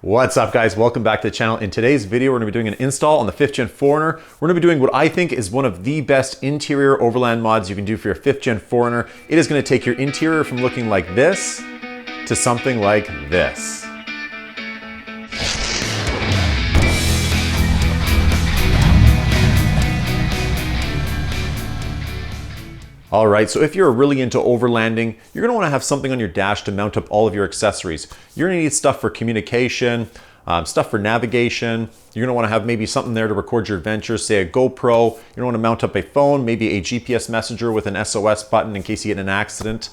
What's up guys, welcome back to the channel. In today's video, we're gonna be doing an install on the 5th gen 4Runner. We're gonna be doing what I think is one of the best interior overland mods you can do for your 5th gen 4Runner. It is gonna take your interior from looking like this to something like this. All right, so if you're really into overlanding, you're gonna wanna have something on your dash to mount up all of your accessories. You're gonna need stuff for communication, stuff for navigation. You're gonna wanna have maybe something there to record your adventures, say a GoPro. You're gonna wanna mount up a phone, maybe a GPS messenger with an SOS button in case you get in an accident.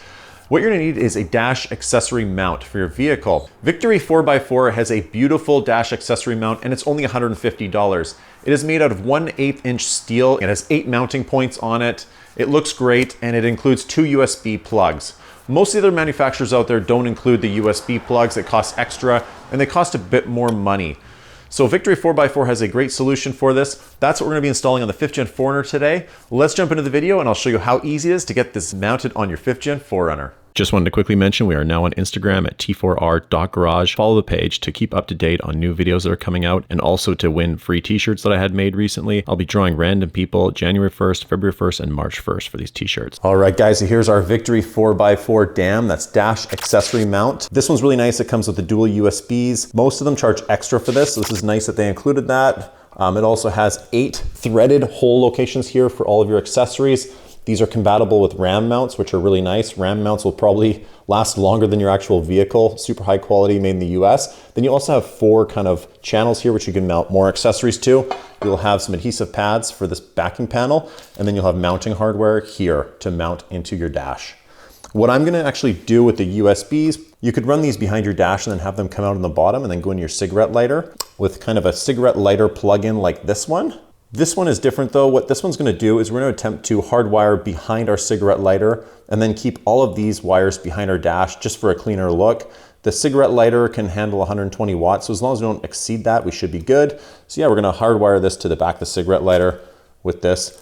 What you're gonna need is a dash accessory mount for your vehicle. Victory 4x4 has a beautiful dash accessory mount and it's only $150. It is made out of 1/8 inch steel. It has 8 mounting points on it. It looks great and it includes 2 USB plugs. Most of the other manufacturers out there don't include the USB plugs. It costs extra and they cost a bit more money. So Victory 4x4 has a great solution for this. That's what we're gonna be installing on the 5th gen 4Runner today. Let's jump into the video and I'll show you how easy it is to get this mounted on your 5th gen 4Runner. Just wanted to quickly mention we are now on Instagram at t4r.garage. Follow the page to keep up to date on new videos that are coming out and also to win free t-shirts that I had made recently. I'll be drawing random people January 1st, February 1st, and March 1st for these t-shirts. All right guys, so here's our Victory 4x4 DAM. That's dash accessory mount. This one's really nice. It comes with the dual USBs. Most of them charge extra for this. So this is nice that they included that. It also has 8 threaded hole locations here for all of your accessories. These are compatible with RAM mounts, which are really nice. RAM mounts will probably last longer than your actual vehicle. Super high quality, made in the US. Then you also have 4 kind of channels here, which you can mount more accessories to. You'll have some adhesive pads for this backing panel, and then you'll have mounting hardware here to mount into your dash. What I'm gonna actually do with the USBs, you could run these behind your dash and then have them come out on the bottom and then go in your cigarette lighter with kind of a cigarette lighter plug-in like this one. This one is different though. What this one's gonna do is we're gonna attempt to hardwire behind our cigarette lighter and then keep all of these wires behind our dash just for a cleaner look. The cigarette lighter can handle 120 watts, so as long as we don't exceed that, we should be good. So yeah, we're gonna hardwire this to the back of the cigarette lighter with this.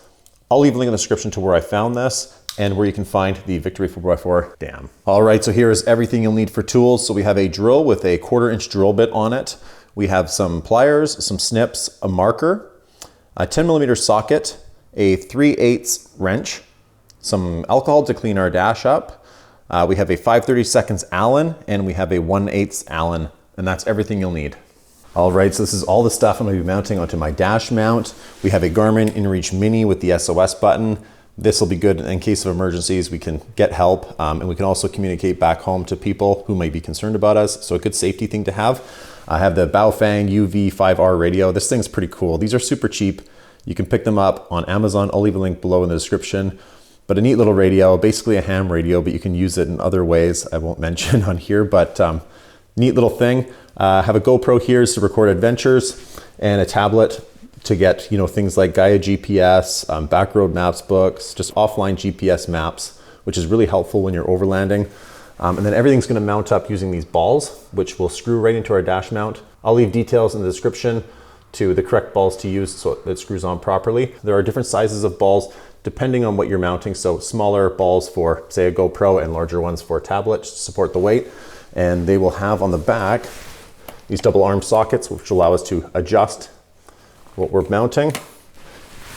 I'll leave a link in the description to where I found this and where you can find the Victory 4x4 DAM. All right, so here is everything you'll need for tools. So we have a drill with a 1/4 inch drill bit on it. We have some pliers, some snips, a marker, a 10mm socket, a 3/8 wrench, some alcohol to clean our dash up. We have a 5/32 Allen and we have a 1/8 Allen, and that's everything you'll need. All right, so this is all the stuff I'm gonna be mounting onto my dash mount. We have a Garmin InReach Mini with the SOS button. This will be good in case of emergencies. We can get help and we can also communicate back home to people who may be concerned about us. So a good safety thing to have. I have the Baofeng UV5R radio. This thing's pretty cool. These are super cheap. You can pick them up on Amazon. I'll leave a link below in the description. But a neat little radio, basically a ham radio, but you can use it in other ways I won't mention on here, but neat little thing. Have a GoPro here to record adventures and a tablet to get things like Gaia GPS, backroad maps books, just offline GPS maps, which is really helpful when you're overlanding. And then everything's gonna mount up using these balls, which will screw right into our dash mount. I'll leave details in the description to the correct balls to use so it screws on properly. There are different sizes of balls depending on what you're mounting. So smaller balls for say a GoPro and larger ones for a tablet to support the weight. And they will have on the back these double arm sockets, which allow us to adjust what we're mounting.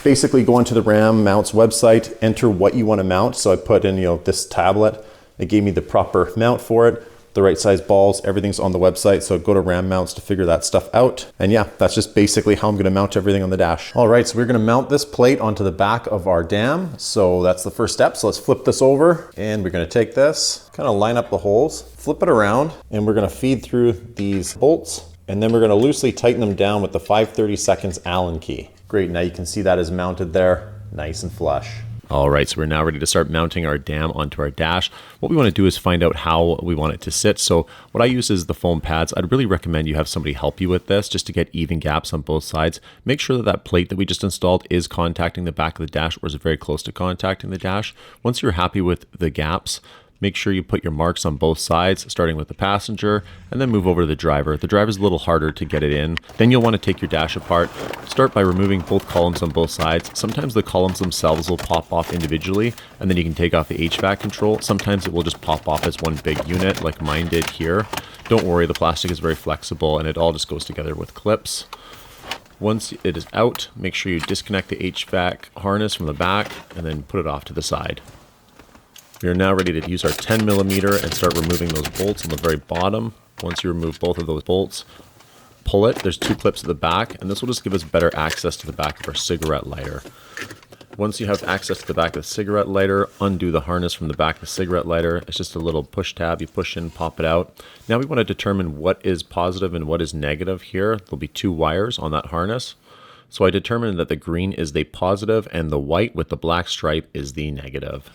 Basically go onto the RAM Mounts website, enter what you want to mount. So I put in this tablet. It gave me the proper mount for it, the right size balls, everything's on the website. So go to RAM Mounts to figure that stuff out. And yeah, that's just basically how I'm gonna mount everything on the dash. All right, so we're gonna mount this plate onto the back of our DAM. So that's the first step. So let's flip this over and we're gonna take this, kind of line up the holes, flip it around, and we're gonna feed through these bolts. And then we're gonna loosely tighten them down with the 5/32 Allen key. Great, now you can see that is mounted there, nice and flush. All right, so we're now ready to start mounting our DAM onto our dash. What we want to do is find out how we want it to sit. So what I use is the foam pads. I'd really recommend you have somebody help you with this just to get even gaps on both sides. Make sure that that plate that we just installed is contacting the back of the dash or is very close to contacting the dash. Once you're happy with the gaps, Make sure you put your marks on both sides, starting with the passenger, and then move over to the driver. The driver's a little harder to get it in. Then you'll want to take your dash apart. Start by removing both columns on both sides. Sometimes the columns themselves will pop off individually, and then you can take off the HVAC control. Sometimes it will just pop off as one big unit, like mine did here. Don't worry, the plastic is very flexible, and it all just goes together with clips. Once it is out, make sure you disconnect the HVAC harness from the back, and then put it off to the side. We are now ready to use our 10mm and start removing those bolts on the very bottom. Once you remove both of those bolts, pull it. There's 2 clips at the back, and this will just give us better access to the back of our cigarette lighter. Once you have access to the back of the cigarette lighter, undo the harness from the back of the cigarette lighter. It's just a little push tab. You push in, pop it out. Now we want to determine what is positive and what is negative here. There'll be 2 wires on that harness. So I determined that the green is the positive and the white with the black stripe is the negative.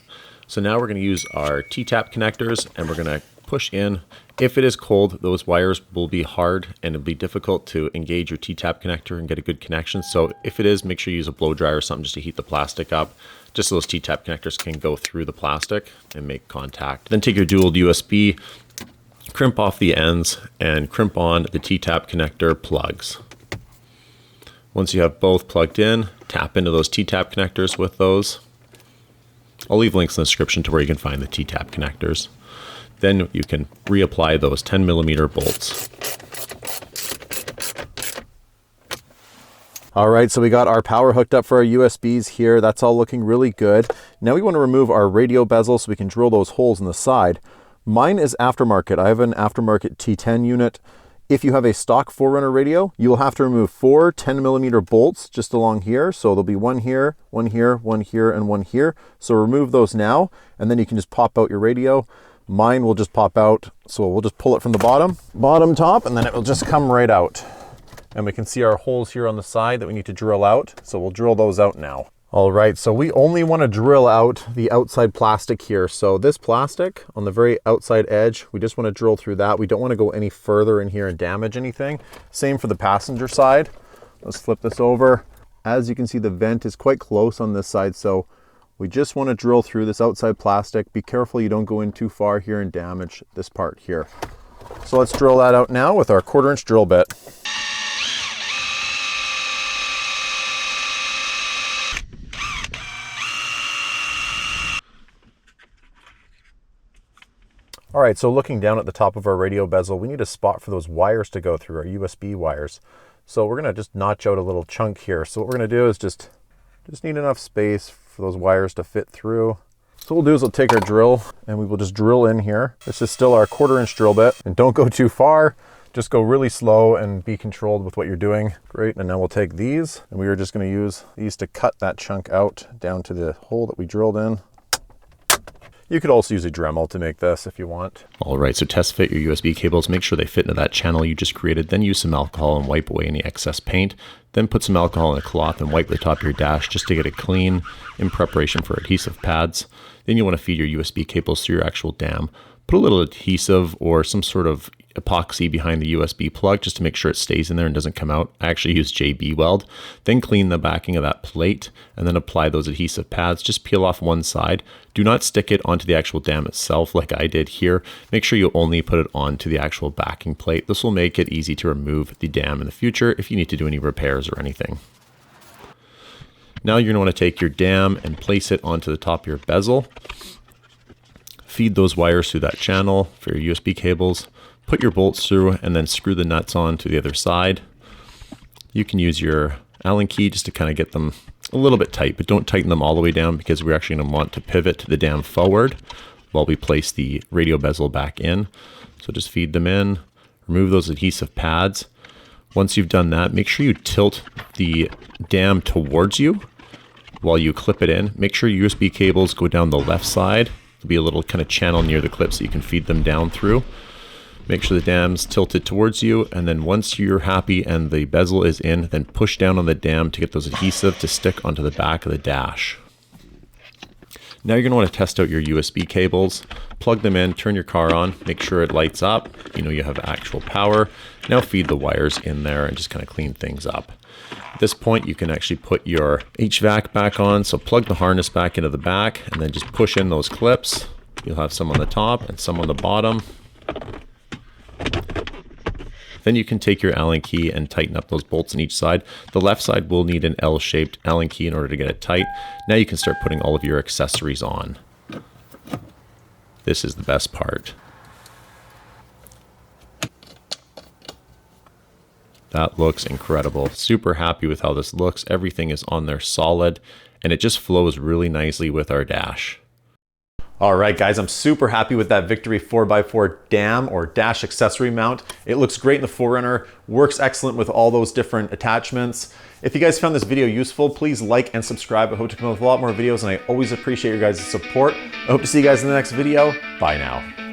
So now we're going to use our T-tap connectors and we're going to push in. If it is cold, those wires will be hard and it'll be difficult to engage your T-tap connector and get a good connection. So if it is, make sure you use a blow dryer or something just to heat the plastic up, just so those T-tap connectors can go through the plastic and make contact. Then take your dual USB, crimp off the ends and crimp on the T-tap connector plugs. Once you have both plugged in, tap into those T-tap connectors with those. I'll leave links in the description to where you can find the T-tap connectors. Then you can reapply those 10mm bolts. All right, so we got our power hooked up for our USBs here. That's all looking really good. Now we want to remove our radio bezel so we can drill those holes in the side. Mine is aftermarket. I have an aftermarket T10 unit. If you have a stock 4Runner radio, you will have to remove 4 10mm bolts just along here. So there'll be one here, one here, one here, and one here. So remove those now, and then you can just pop out your radio. Mine will just pop out, so we'll just pull it from the bottom top, and then it will just come right out. And we can see our holes here on the side that we need to drill out. So we'll drill those out now. All right, so we only want to drill out the outside plastic here. So this plastic on the very outside edge, we just want to drill through that. We don't want to go any further in here and damage anything. Same for the passenger side. Let's flip this over. As you can see, the vent is quite close on this side. So we just want to drill through this outside plastic. Be careful you don't go in too far here and damage this part here. So let's drill that out now with our 1/4" drill bit. All right, so looking down at the top of our radio bezel, we need a spot for those wires to go through, our USB wires. So we're gonna just notch out a little chunk here. So what we're gonna do is just need enough space for those wires to fit through. So what we'll do is we'll take our drill and we will just drill in here. This is still our 1/4" drill bit, and don't go too far. Just go really slow and be controlled with what you're doing. Great, and now we'll take these and we are just gonna use these to cut that chunk out down to the hole that we drilled in. You could also use a Dremel to make this if you want. All right, so test fit your USB cables. Make sure they fit into that channel you just created. Then use some alcohol and wipe away any excess paint. Then put some alcohol in a cloth and wipe the top of your dash just to get it clean in preparation for adhesive pads. Then you want to feed your USB cables through your actual dam. Put a little adhesive or some sort of epoxy behind the USB plug just to make sure it stays in there and doesn't come out. I actually use JB Weld. Then clean the backing of that plate and then apply those adhesive pads. Just peel off one side. Do not stick it onto the actual dam itself like I did here. Make sure you only put it onto the actual backing plate. This will make it easy to remove the dam in the future if you need to do any repairs or anything. Now you're going to want to take your dam and place it onto the top of your bezel. Feed those wires through that channel for your USB cables. Put your bolts through and then screw the nuts on to the other side. You can use your Allen key just to kind of get them a little bit tight, but don't tighten them all the way down because we're actually going to want to pivot the dam forward while we place the radio bezel back in. So just feed them in, remove those adhesive pads. Once you've done that, make sure you tilt the dam towards you while you clip it in. Make sure your USB cables go down the left side. There'll be a little kind of channel near the clip so you can feed them down through. Make sure the dam's tilted towards you, and then once you're happy and the bezel is in, then push down on the dam to get those adhesive to stick onto the back of the dash. Now you're going to want to test out your USB cables, plug them in, turn your car on, make sure it lights up, you know you have actual power. Now feed the wires in there and just kind of clean things up. At this point you can actually put your HVAC back on, so plug the harness back into the back and then just push in those clips. You'll have some on the top and some on the bottom. Then you can take your Allen key and tighten up those bolts on each side. The left side will need an L-shaped Allen key in order to get it tight. Now you can start putting all of your accessories on. This is the best part. That looks incredible. Super happy with how this looks. Everything is on there solid, and it just flows really nicely with our dash. All right, guys, I'm super happy with that Victory 4x4 dam or dash accessory mount. It looks great in the 4Runner, works excellent with all those different attachments. If you guys found this video useful, please like and subscribe. I hope to come up with a lot more videos, and I always appreciate your guys' support. I hope to see you guys in the next video. Bye now.